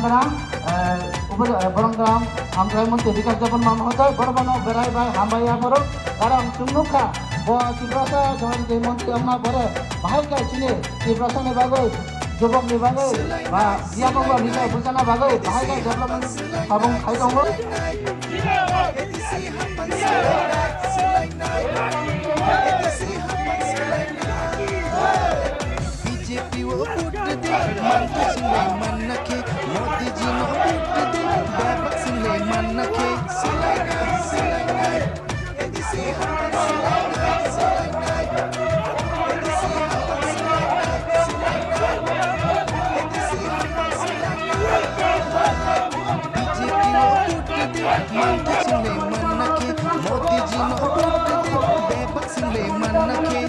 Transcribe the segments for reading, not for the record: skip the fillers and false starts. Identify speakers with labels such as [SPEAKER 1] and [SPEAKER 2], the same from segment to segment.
[SPEAKER 1] Gorang Boronggram Amtrai Mantri Vikas Japan Mamahotai Borbano Berai Bai Hambaya Borok Karam Sumnuka Bo Tibrasa Jawan Ke Mantri Amma Bore Bahai Kai Chine Tibrasa Ne Bagoi Jobok Ne Bagoi Ba Dia Bangwa Nisa Busana Bagoi Bahai Kai Development Abang Kai Tonggo
[SPEAKER 2] BJP वो vote दे मनता सुलेमान नखे Modi ji no vote दे बैबक सुलेमान नखे BJP वो vote दे मनता सुलेमान नखे Modi ji no vote दे बैबक सुलेमान नखे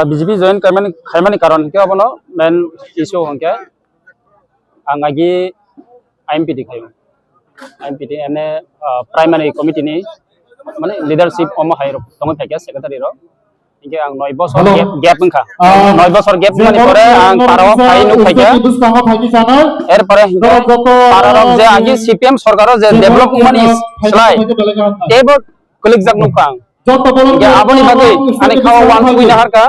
[SPEAKER 3] BJP join kaimani karon ke abono main issue hongke angagi IMPD khayo IMPD ene primary committee ni mane leadership omo hairo tongo thake secretary ro inge ang 9 bosor gap ngkha 9 bosor gap mani pore ang paro phai nu khake er pore hinge paro je agi CPM sarkaro je develop mani slai ebo kulik jak nu khang ya aboni bagai ane khawa wan kuina harka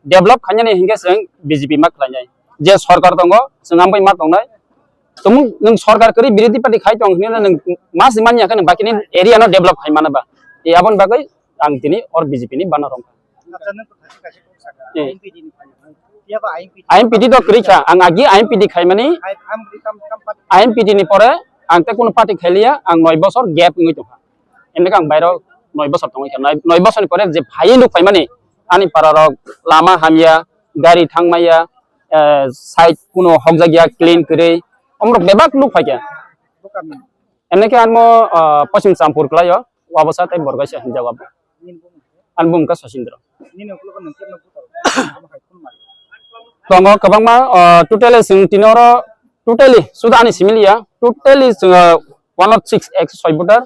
[SPEAKER 3] develop khanyani hinge seng BJP mak khlanyai je sarkar tongo sengampai mat tongnai tumu nung sarkar kari birodi party khai tong ni nung mas manya kan bakini area no develop khai manaba e abon bagai ang tini or BJP ni banarom IMPD to krika ang agi IMPD khai mani IMPD ni pore ang te kono party khailia ang 9 bosor gap ngoi tong eneka ang bairo 9 bosor tong 9 bosor ni pore je phai lu khai mani ani pararok lama hamya gari thangmaya side kuno hokjagya clean kre omrok bebak lu phaiya eneke anmo pasim champur klayo wabasa tai borgaisa hinjawa album ka sasindra tongo kabangma totally sing tinoro totally sudani similia totally 106 106 voter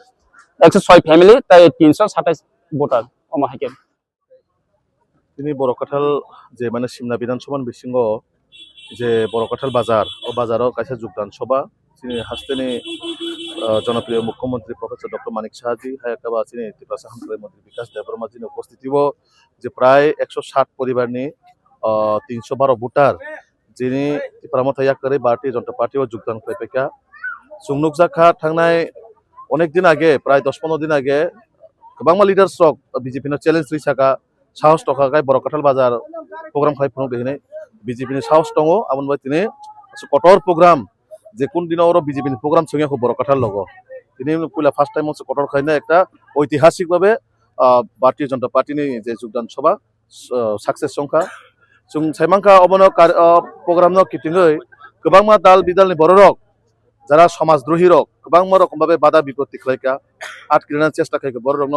[SPEAKER 3] 106 family tai 327 voter oma haken
[SPEAKER 4] ini Borokatal je mane Simna Bidansabha bisingo je Borokatal bazar o bazaro kaisa jogdan sabha chini hasteni জনপ্রিয় মুখ্যমন্ত্রী professor doctor মানিক সাহাজি হায়াকাবা চিনি ত্রিপুরা হামক্রাই মন্ত্রী বিকাশ দেববর্মা যিনি উপস্থিতিব যে প্রায় 160 পরিবারনি 312 voter যিনি ত্রিপুরা মথাইয়া করে ভারতীয় জনতা পার্টিও যোগদান খাইপেকা সুংনুক জাখা থাংনাই অনেক দিন আগে প্রায় 10-15 দিন আগে গোबांमा লিডার্স রক বিজেপি নো চ্যালেঞ্জ রিসাকা সাহস টকাগাই বড়কাটাল বাজার প্রোগ্রাম খাইফুং দেহিনে বিজেপি নি সাহস দङ আমনবাই তিনি কটর প্রোগ্রাম যে কোন দিন ওর বিজেপি প্রোগ্রাম সঙ্গে খুব বড়কাটাল লগো তিনি পয়লা ফার্স্ট টাইম হচ্ছে কটর খাইনা একটা ঐতিহাসিকভাবে ভারতীয় জনতা পার্টি নি যে যোগদান সভা সাকসেস সংখ্যা जों साइमांखा अबनो प्रग्राम नो किटिङै गोबांमा दाल बिदालनि बररक যারা সমাজদ্রোহী রক गोबांमा रकमভাবে বাধা বিপত্তি খাইকা আটকিরানোর চেষ্টা খাইকা বররক ন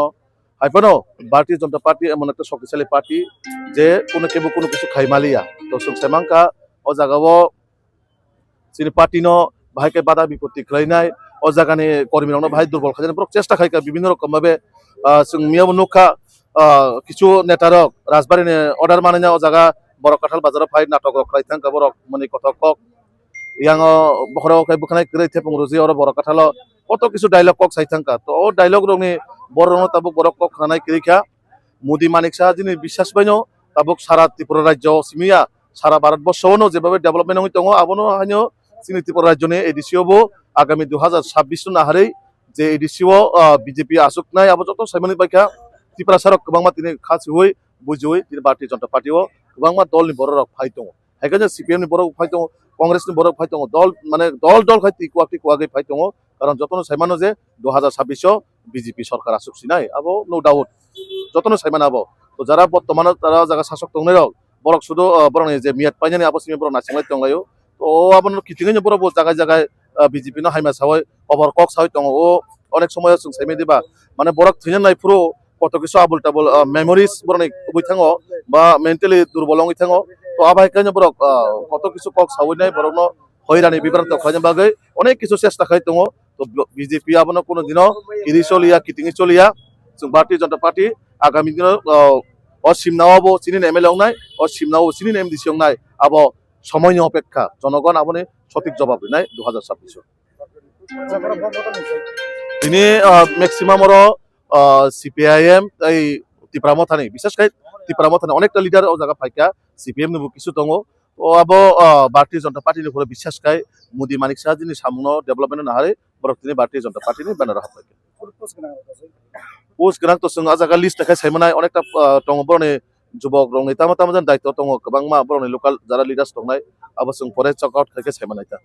[SPEAKER 4] আইপনো ভারতীয় জনতা পার্টি এমন একটা শক্তিশালী পার্টি যে কোনো কেবো কোনো কিছু খাইমালিয়া তো जों साइमांखा ও জায়গাও চিনি পার্টি ন ভাইকে বাধা বিপত্তি খাইনাই ও জায়গানি কর্মীরক ভাই দুর্বল খাইনা পুরো চেষ্টা খাইকা বিভিন্ন রকমভাবে जों মিয়াবো নুখা কিছু নেতারক রাজবাড়িনে অর্ডার মানিনা ও জায়গা বড়কাটাল বাজারে ফাই নাটক রাইথাं গাবরক মনি কতকক yang bokro kai bukhnai krai thepung ruji oro borok kathalo কত কিছু ডায়লগ কক সাইথাঙ্কা তো ও ডায়লগ রংনি বড় তাবুক বড় কক খানাই করিখা মোদি মানিক সাহা যিনি বিশ্বাস পাইনো তাবুক সারা ত্রিপুরা রাজ্য সিমিয়া সারা ভারতবর্ষও যেভাবে ডেভেলপমেন্ট হই দङ আবনো হানিও চিনি ত্রিপুরা রাজ্যনি এডিসিওবো আগামী 2026 নাহাरै যে এডিসিও বিজেপি আসুক নাই আবো যত সাইমানি বাইকা ত্রিপুরা সারক গোबांमा তিনি খাসি হই বুঝুই তিনি ভারতীয় জনতা পার্টিও गोबांमा দলনি বড় রক ফাই দङ হেকানে সিপিএম नि বড় ফাই দङ কংগ্রেসনি বড় ফাই দङ দল মানে দল খাই টিকুয়াকি কুয়াগৈ ফাই দङ কারণ যতন সাইমানো যে 2026 বিজেপি সরকার আসুক সিনাই আবো নো ডাউট যতন সাইমান আবো তো যারা বর্তমানে তারা জায়গা শাসক দংনাই রক বরক শুধু বরং যে মিয়াত পাইনানি আবো সিমি বড় নাচিংলাই দংলাयो তো আবন কিতিঙै বড় জায়গায় জায়গায় বিজেপি ন হাইমা সাওই খবর কক সাওই দङ ও অনেক সময় जों সাইমে দিবা মানে বরক থিনেন নাই পুরো কত কিছু আবুল টাবুল মেমোরিজ বরং বই থাঙো বা মেন্টালি দুর্বল হই থাঙো তো আবাই কাইনে বরক কত কিছু কক সাওই নাই বরং হইরানি বিভ্রান্ত খাইনে বাগৈ অনেক কিছু চেষ্টা খাই দङ তো বিজেপি আবনো কোনো দিনও ইরি চলিয়া কিটিঙি চলিয়া जों भारतीय जनता पार्टी आगामी दिनाव অসীমনাও চিনি এমএলএ নাই অসীমনাও চিনি এমডিসি নাই আবো সময়নি অপেক্ষা জনগণ আবনে সঠিক জবাব নাই 2026 তিনি ম্যাক্সিমাম সিপিআইএম এই ত্রিপুরা থানি বিশেষ করে ত্রিপুরা থানি অনেকটা লিডার ও জায়গা ফাইকা সিপিএম নিবো কিছু দङ ও আবো भारतीय जनता पार्टी নিবো বিশ্বাস কাই মোদি মানিক সাহা যিনি সামনো ডেভেলপমেন্ট নাহারে বরক তিনি भारतीय जनता पार्टी नि ব্যানার হাফাইকে পোস্ট গোনাं তো जों आजागा लिस्ट थाखाय सायमानाय अनेकटा दङ बरनि जुबक रंनि तामा तामा दायित्व दङ गोबां मा बरनि लोकाल जारा लिडार्स दंनाय आबो जों फरेस्ट चकआउट थाखाय सायमानाय ता